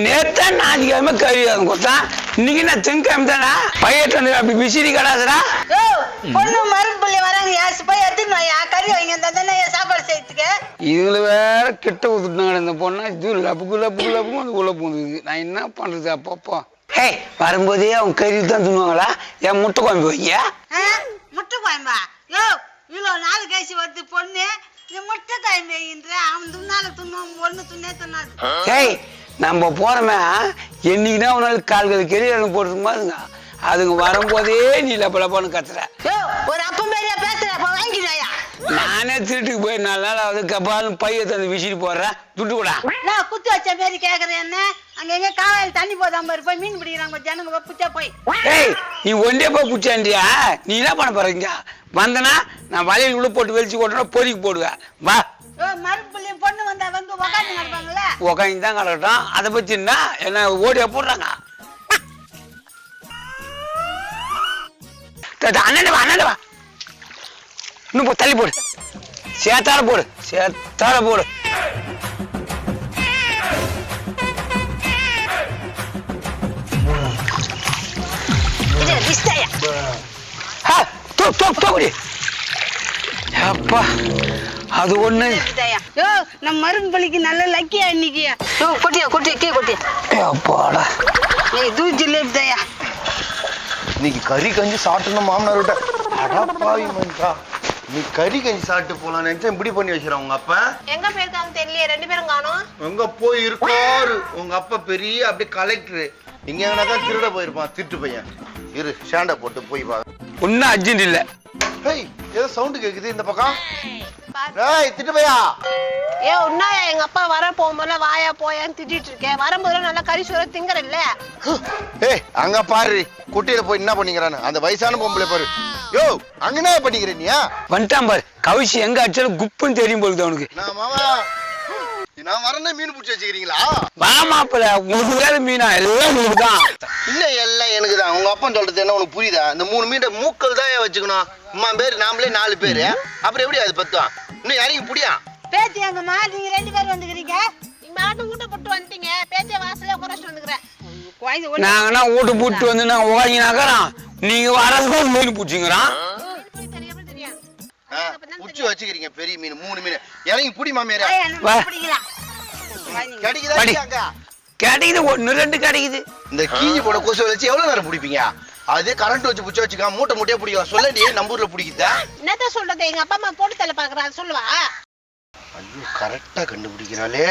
நேத்தா ஞாயிற்றுக்கிழமை கறி கொடுத்தான். இன்னைக்கு நான் திங்கக்கிழமை தானா பையட்டு வந்து அப்படி விசிறி கடாதுடா. பொண்ணு மரும்புள்ளி வராங்க போய் எடுத்துன்னு கறி வாங்கி தானே சாப்பாடு செய்யறதுக்கு. இதுல வேற கிட்ட ஊத்துட்டாங்க இந்த பொண்ணா. இது லப்புக்கு லப்புக்கு லப்புக்கு வந்து உள்ள பூந்துக்குது. நான் என்ன பண்றது அப்பப்போ. ஹே வரும்போதே அவங்க கறி தான் துண்ணுவாங்களா? என் முட்டை குழம்பு வைங்க. முட்டை குழம்பா? யோ இவ்வளோ நாலு கழிச்சு வருது பொண்ணு, இது முட்டை குழம்பு வைக்கின்ற. அவன் துண்ணால துண்ணும் ஒண்ணு துண்ணே துண்ணாது. ஹேய் நம்ம போறோமே என்னைக்குதான் ஒரு நாள் கால்கள் கறி போடுறது மாதிரிங்க. அதுங்க வரும்போதே நீ லப்பலப்பான்னு கத்துற. ஒரு அப்ப மாதிரியா பேசுற? வாங்கிடாயா? நானே திருட்டுக்கு போய் 4 நாள் ஆகுது. கபாலும் பைய தந்து விசிறி போடுறேன். துட்டு கூட நான் குத்து வச்ச மாரி கேக்குறேன். என்ன அங்க எங்க காலையில் தண்ணி போதாம போய் மீன் பிடிக்கிறாங்க ஜனங்க புச்சா போய். ஏய் நீ ஒன்றே போய் புச்சாண்டியா? நீ என்ன பண்ண போறீங்க? வந்தனா நான் வலையில் உள்ள போட்டு வெளிச்சு போட்டோன்னா பொறிக்கு போடுவேன். வா. மறுபடியும் பொண்ணு வந்தா வந்து உக்காந்து நடப்பாங்கல்ல? உக்காந்து தான் கிடக்கட்டும். அதை பத்தி என்ன ஓடியா போடுறாங்க? அண்ணன் வா அண்ணன் வா. இன்னும் தள்ளி போடு. சேத்தால போடு சேத்தால போடு. அப்பா அது ஒண்ணு. நம்ம மரும்பலிக்கு நல்ல லக்கியா இன்னைக்கு. கொட்டியா கொட்டியா கே கொட்டியா. அப்பாடா ஜிலேபிதாயா. இன்னைக்கு கறி கஞ்சி சாப்பிட்டணும் மாமனார் விட்ட. அடப்பாவி மனுஷா, நீ கறி கஞ்சி சாப்பிட்டு போலாம் நினைச்சா இப்படி பண்ணி வச்சிருக்க. உங்க அப்பா எங்க போயிருக்காங்க தெரியல, 2 பேரும் காணோம். எங்க போய் இருக்காரு உங்க அப்பா? பெரிய அப்படியே கலெக்டரு. இங்க எங்கனாதான் திருட போயிருப்பான், திருட்டு பையன். இரு ஷாண்ட போட்டு போய் பா. ஒன்னும் அர்ஜென்ட் இல்ல. ஹேய் ஏதோ சவுண்ட் கேக்குது இந்த பக்கம். டேய் திட்டு பையா. உன்னாயா எங்க அப்பா வர போகும்போது வாயா போயான்னு திட்டிட்டு இருக்கேன். வரும்போது நல்லா கறி சோறு திங்கற இல்ல. ஏய் அங்க பாரு குட்டியில போய் என்ன பண்ணிக்கிறான்னு. அந்த வயசான பொம்பளை பாரு. யோ அங்க என்ன பண்ணிக்கிற நீ? வந்துட்டான் பாரு. கவிசி எங்க அடிச்சாலும் குப்புன்னு தெரியும் போகுது அவனுக்கு. நான் வரனே மீன் பிடிச்சி வச்சுக்கிறீங்களா? வாமாப்பிள்ள உங்களுக்கு வேற மீனா? எல்லாம் உங்களுக்கு தான். இல்ல எல்லாம் எனக்கு தான். உங்க அப்பா சொல்றது என்ன உனக்கு புரியுதா? இந்த 3 மீன் மூக்கள் தான் வச்சுக்கணும். அம்மா பேரு நாமளே 4 பேரு. அப்புறம் எப்படி அது பத்தும்? இன்னும் யாரையும் புடியா பேத்தி எங்கம்மா? நீங்க 2 பேரும் வந்துக்கிறீங்க. நீங்க மாட்டு ஊட்ட போட்டு வந்துட்டீங்க. பேத்திய வாசல்ல குறைச்சிட்டு வந்துக்கிறேன். நாங்கன்னா ஊட்ட போட்டு வந்து நான் உகாங்கினாக்கிறோம். நீங்க வரதுக்கு மீன் பிடிச்சிங்கிறான். உச்சி வச்சுக்கிறீங்க பெரிய மீன் 3 மீன். இறங்கி புடி மாமியாரா. கிடைக்குது 1 2 கிடைக்குது. இந்த கீஞ்சி போட கொசு வச்சு எவ்வளவு நேரம் பிடிப்பீங்க? அது கரண்ட் வச்சு புடிச்சு வச்சுக்கா. மூட்டை மூட்டையா பிடிக்கலாம். சொல்லடி நம்ம ஊர்ல பிடிக்குதா? என்னத்த சொல்றது? எங்க அப்பா அம்மா போட்டு தள்ள பாக்குறாங்க சொல்லுவா. ஐயோ கரெக்டா கண்டுபிடிக்கிறாளே.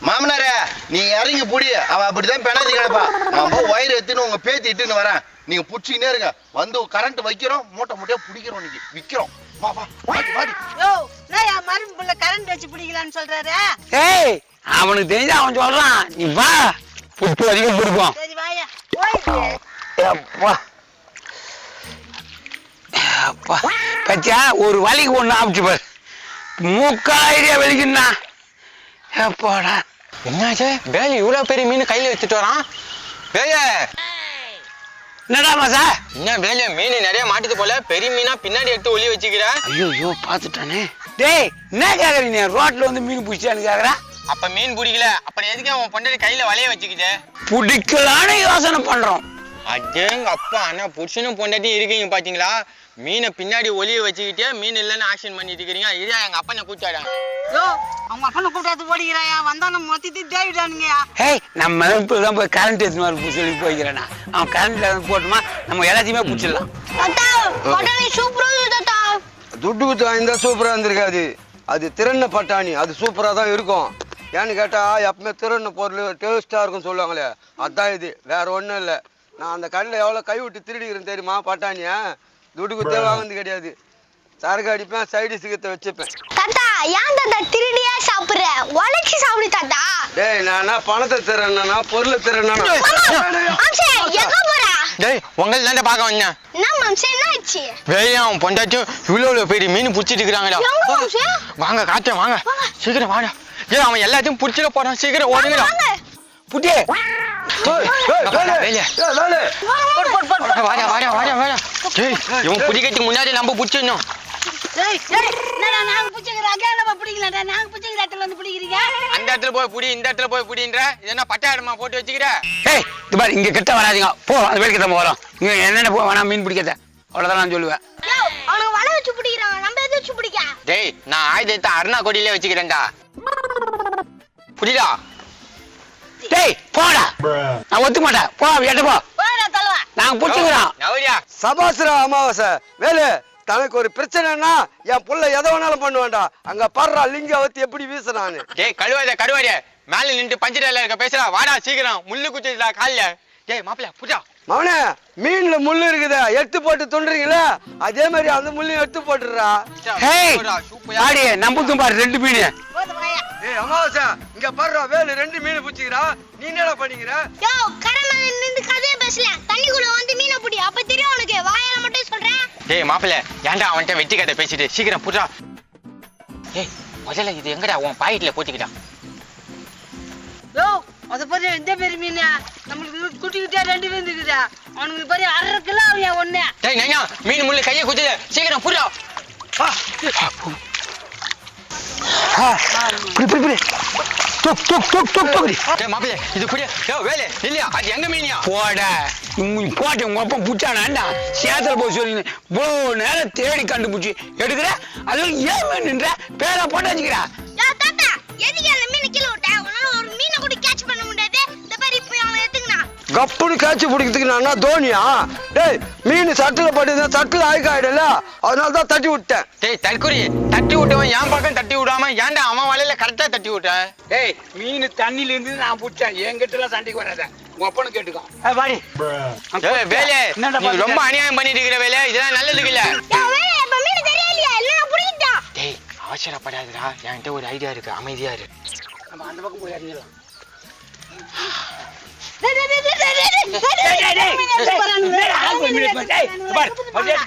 மாமனாரே நீ இறங்கி புடி. அவ அப்படிதான் பெனாதி கிடப்பா. நான் ஒயர் எடுத்துன்னு உங்க பேத்தி இட்டுன்னு வரேன். நீங்க புடிச்சிக்கினே இருங்க. வந்து கரண்ட் வைக்கிறோம், மூட்டை மூட்டையா பிடிக்கிறோம். இன்னைக்கு விக்கிறோம். வா வா வாடி வாடி. யோ நான் யா மரும்புள்ள கரண்ட் வச்சு பிடிக்கலாம்னு சொல்றாரு. ஏய் அவனுக்கு தெரிஞ்ச அவன் சொல்றான். நீ வா புட்டு வரைக்கும் பிடிப்போம். சரி வாயா போய். அப்பா அப்பா பச்சா ஒரு வலிக்கு ஒண்ணு ஆப்பிச்சு பாரு. மூக்காயிரியா வலிக்குன்னா. எப்பாடா என்னாச்சு? வேலை இவ்வளவு பெரிய மீன் கையில வச்சுட்டு வரான். வேலை என்னடா மாசா? என்ன வேலை மீன் நிறைய மாட்டுது போல. பெரிய மீனா பின்னாடி எடுத்து ஒளி வச்சுக்கிற. ஐயோ பாத்துட்டானே. டேய் என்ன கேக்குற நீ? ரோட்ல வந்து மீன் பிடிச்சான்னு கேக்குற. அப்ப மீன் பிடிக்கல அப்புறம் எதுக்கு அவன் பொண்டாட்டி கையில வலைய வச்சுக்கிட்டு? பிடிக்கலான்னு யோசனை பண்றோம். அடேங்க அப்பா, ஆனா புருஷனும் பொண்டாட்டி இருக்கீங்க பாத்தீங்களா? மீனை பின்னாடி ஒளிய வச்சுக்கிட்டே மீன் இல்லைன்னு ஆக்ஷன் பண்ணிட்டு இருக்கிறீங்க. இதா எங்க அப்பா நான் கூச்சாடாங்க. யோ அவங்க அப்பனை கூட்டாது ஓடிக்கிறாயா? வந்தானு மொத்தத்தி தேவிடானுங்கயா. ஏய் நம்ம இப்பதான் போய் கரண்ட் எடுத்துன்னு வர சொல்லி போய்க்கிறேன்னா. அவன் கரண்ட் போட்டுமா நம்ம எல்லாத்தையுமே பிடிச்சிடலாம். துட்டு குத்து வாங்கியிருந்தா சூப்பரா இருந்திருக்காது. அது திறன பட்டாணி, அது சூப்பரா தான் இருக்கும். ஏன்னு கேட்டா எப்பவுமே திறன பொருள் டேஸ்டா இருக்குன்னு சொல்லுவாங்களே, அதான் இது. வேற ஒண்ணும் இல்லை. நான் அந்த கடையில் எவ்வளவு கை விட்டு திருடிக்கிறேன் தெரியுமா? பட்டாணிய துட்டு குத்தே வாங்கினது கிடையாது. சரக்கு அடிப்பேன், சைடு சிகத்தை வச்சுப்பேன். தாத்தா ஏன் தாத்தா திருடியா சாப்பிடுற? உழைச்சி சாப்பிடு தாத்தா. டேய் நான் பணத்தை திறனா பொருளை திறனா? எங்க போற? டேய் உங்களை தாண்ட பார்க்க வந்தேன். என்ன மாம்சே என்ன ஆச்சு? வேலையா அவன் பொண்டாட்டியும் இவ்வளவு பெரிய மீன் பிடிச்சிட்டு இருக்கிறாங்கடா. வாங்க காட்டேன் வாங்க சீக்கிரம் வாடா. ஏன் அவன் எல்லாத்தையும் பிடிச்சிட போறான். சீக்கிரம் ஓடுங்கடா. புட்டி இவன் புடிக்கிறதுக்கு முன்னாடி நம்ம பிடிச்சிடணும். பிடிக்கலடா நாங்க பிடிக்கிற இடத்துல வந்து பிடிக்கிறீங்க அந்த இடத்துல போய் புடி இந்த இடத்துல போய் புடின்ற இது என்ன பட்டை இடமா போட்டு வச்சுக்கிற ஏய் இது பாரு இங்க கிட்ட வராதீங்க போ அந்த வேலைக்கு தான் வரோம் இங்க என்னென்ன போ வேணாம் மீன் பிடிக்காத அவ்வளவுதான் நான் சொல்லுவேன் அவனுக்கு வலை வச்சு பிடிக்கிறாங்க நம்ம எது வச்சு பிடிக்க டேய் நான் ஆயுதத்தை அருணா கொடியிலே வச்சுக்கிறேன்டா புரியுதா டேய் போடா நான் ஒத்துக்க மாட்டேன் போ எட்ட போ போடா தலவா நாங்க பிடிச்சிக்கிறோம் நவரியா சபாசுரா அமாவாசை வேலு தனக்கு ஒரு பிரச்சனைனா என் புள்ள எதை வேணாலும் பண்ணுவேன்டா அங்க பாடுறா லிங்க வத்தி எப்படி வீசுறான்னு டேய் கழுவாதே மேல நின்று பஞ்சடையில இருக்க பேசுறா வாடா சீக்கிரம் முள்ளு குத்திடா கால்ல டேய் மாப்பிள்ள புடிடா மவனே மீன்ல முள்ளு இருக்குதே எடுத்து போட்டு துண்டுறீங்களே அதே மாதிரி அந்த முள்ளையும் எடுத்து போட்டுடுறா ஹேய் ஆடி நம்புதும் பாரு ரெண்டு மீன் போது வாயா ஏய் அமாவாசை இங்க பாடுறா வேலு 2 மீன் பிடிச்சிக்கிறா நீ என்னடா பண்ணிக்கிற யோ கடமை நின்று கதையை பேசல தண்ணிக்குள்ள வந்து மீனை பிடி அப்ப தெரியும் உனக்கு வாயால மட்டும் சொல்றேன் டேய் மாப்பிள்ள ஏன்டா அவன்கிட்ட வெட்டி கதை பேசிட்டு சீக்கிரம் புடிடா ஏய் முதல்ல இது எங்கடா உன் பாக்கெட்ல போட்டுக்கிட்டா யோ அது பாரு எந்த பெரிய மீனா நம்மளுக்கு குட்டிக்கிட்டே 2 மீன் இருக்குதா அவனுக்கு பாரு 1/2 கிலோ ஆவியா ஒண்ணு டேய் நைனா மீன் முள்ளு கையை குத்துது சீக்கிரம் புடிடா புடி தொக் தொக் தொக் தொக் தொக் டேய் மாப்பிள்ள இது புடியா யோ வேலே இல்லையா அது எங்க மீனியா போட போட்டு உங்க அப்பா புடிச்சானாண்டா சேத்துல போய் சொல்லி இவ்வளோ நேரம் தேடி கண்டுபிடிச்சி எடுக்கிற அது ஏன் மீன்ன்ற பேரை போட்டு வச்சுக்கிறா யோ தாத்தா எதுக்கு அந்த மீனை கீழே விட்ட உன்னால ஒரு மீனை கூட கேட்ச் பண்ண முடியாது இந்த மாதிரி இப்ப அவன் எடுத்துக்கனா கப்புனு காய்ச்சி பிடிக்கிறதுக்கு நான் தோனியா டேய் மீன் சட்டில் பட்டுதான் சட்டில் ஆயிக்காயிடல அதனால தான் தட்டி விட்டேன் டேய் தற்கொலை தட்டி விட்டவன் என் பக்கம் தட்டி விடாம ஏன்டா அவன் வலையில கரெக்டா தட்டி விட்டேன் ஏய் மீன் தண்ணியில இருந்து நான் பிடிச்சேன் என்கிட்ட எல்லாம் சண்டைக்கு வராத உங்க அப்பனு கேட்டுக்கோ வாடி ஏய் வேலே நீ ரொம்ப அநியாயம் பண்ணிட்டு இருக்கிற வேலே இதெல்லாம் நல்லதுக்கு இல்ல யோ வேலை இப்ப மீன் தெரியலையா இல்ல புடிக்கிட்டா டேய் அவசரப்படாதடா என்கிட்ட ஒரு ஐடியா இருக்கு அமைதியா இரு நம்ம அந்த பக்கம் போய் இறங்கிடலாம்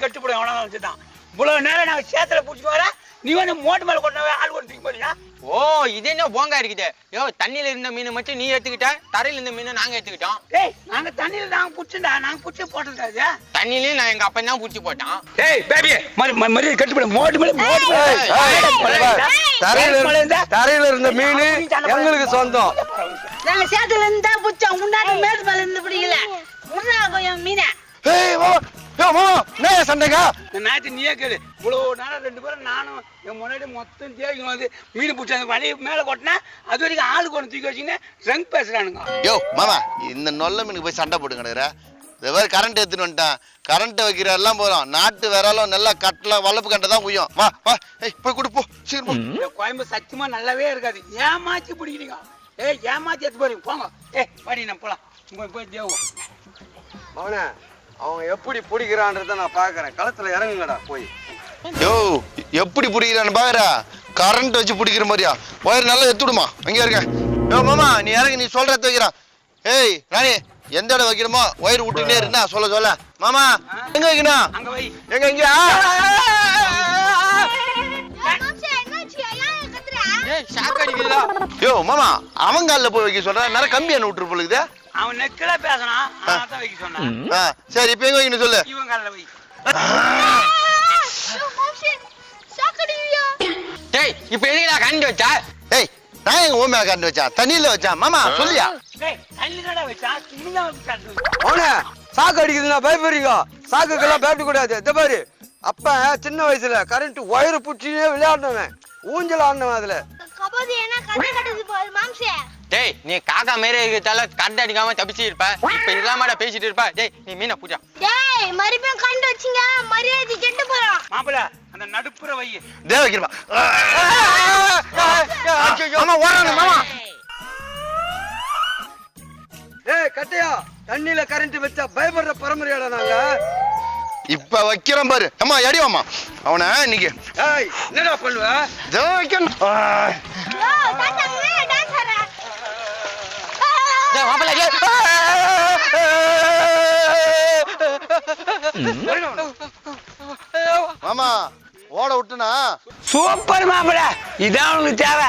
கட்டுப்படும் எவனா வச்சுதான் இவ்வளவு நேரம் நாங்க சேத்துல பிடிச்சிட்டு வர நீ வந்து மோட்டு மேல கொண்டு ஆள் கொண்டு தூக்கி போறியா ஓ இது என்ன போங்கா இருக்குது யோ தண்ணியில இருந்த மீனை மட்டும் நீ எடுத்துக்கிட்ட தரையில இருந்த மீனை நாங்க எடுத்துக்கிட்டோம் ஏய் நாங்க தண்ணியில நாங்க புடிச்சுடா நாங்க புடிச்சு போட்டது தண்ணியிலயும் நான் எங்க அப்பன் தான் புடிச்சு போட்டான் ஏய் பேபி மரியாதை கட்டுப்படும் மோட்டு மேல தரையில இருந்த மீன் எங்களுக்கு சொந்தம் நாங்க சேத்துல இருந்தா புடிச்சோம் முன்னாடி மேட்டு மேல இருந்து பிடிக்கல முன்னாடி போய் மீனை ஏய் வா யோ வா என்ன சண்டைக்கா நாத்து நீயே கேளு இவ்வளவு நேரம் 2 பேரும் நானும் என் முன்னாடி மொத்தம் தேடி வந்து மீன் பிடிச்சி அந்த வலையை மேல கொட்டினா அது வரைக்கும் ஆளுக்கு ஒன்று தூக்கி வச்சுன்னு ரங் பேசுறானுங்க யோ மாமா இந்த நொல்ல மீனுக்கு போய் சண்டை போட்டு கிடக்குற இந்த மாதிரி கரண்ட் எடுத்துன்னு வந்துட்டான் கரண்ட் வைக்கிற எல்லாம் போதும் நாட்டு விரலும் நல்லா கட்டல வளப்பு கண்டை தான் உயும் வா வா ஏய் போய் கொடுப்போம் சீக்கிரம் இந்த கோயம்பு சத்தியமா நல்லாவே இருக்காது ஏமாச்சி பிடிக்கிறீங்க ஏய் ஏமாச்சி எடுத்து போறீங்க போங்க ஏய் பாடி நம்ம போலாம் போய் தேவோம் அவனே அவன் எப்படி பிடிக்கிறான்றத நான் பாக்குறேன் களத்துல இறங்குங்கடா போய் யோ எப்படி பிடிக்கிறான்னு பாக்குறா கரண்ட் வச்சு பிடிக்கிற மாதிரியா ஒயர் நல்லா எடுத்துடுமா அங்கே இருக்க யோ மாமா நீ இறங்கி நீ சொல்ற எடுத்து வைக்கிறான் ஏய் ராணி எந்த இடம் வைக்கணுமோ ஒயர் விட்டுட்டே இருந்தா சொல்ல மாமா எங்க வைக்கணும் அங்க வை எங்க இங்க ஏய் ஷாக் அடிக்குதுடா யோ மாமா அவன் காலில் போய் வைக்க சொல்ற நேரம் கம்பி என்ன விட்டுரு போலுக்குதே அவன் நெக்கில பேசணும் அதான் வைக்க சொன்னான் சரி இப்போ எங்க வைக்கணும் சொல்லு இவன் காலில் வை டேய் இப்போ எதுக்குடா கரண்ட் வச்சா ஏய் நான் எங்க ஓமையா கரண்ட் வச்சான் தண்ணியில வச்சான் மாமா சொல்லியா ஏய் தண்ணி கடை வச்சா துணிதான் வச்சு காட்டு அவனே சாக்கு அடிக்குதுன்னா பயப்படுறீங்க சாக்குக்கெல்லாம் பயப்பட கூடாது இந்த பாரு அப்ப சின்ன வயசுல கரண்ட் ஒயர் பிடிச்சினே விளையாடினவன் ஊஞ்சல் ஆடினவன் அதுல கபோதி என்ன கதை கட்டுது போல் மாம்சே டேய் நீ காக்கா மேரே இருக்கிறதால கரண்ட் அடிக்காம தப்பிச்சு இருப்ப இப்போ இல்லாமடா பேசிட்டு இருப்ப டேய் நீ மீனை பூஜா டேய் மறுபடியும் கண்டு வச்சிங்க மரியாதை கெட்டு போறோம் மாப்பிள்ள அந்த நடுப்புற வை தேவ வைக்கிறமா மாமா ஓடுறானே மாமா ஏய் கட்டையா தண்ணியில கரண்ட் வச்சா பயப்படுற பரம்பரையாடா நாங்க இப்ப வைக்கிறோம் பாரு அம்மா அடிவாமா அவனை இன்னைக்கு ஏய் என்னடா பண்ணுவ தேவ வைக்கணும் யோ தாத்தா மேல டான்ஸ் ஆடுற டேய் மாப்பிள்ளை டேய் மாமா ஓட விட்டுனா சூப்பர் மாப்பிள்ள இதான் உனக்கு தேவை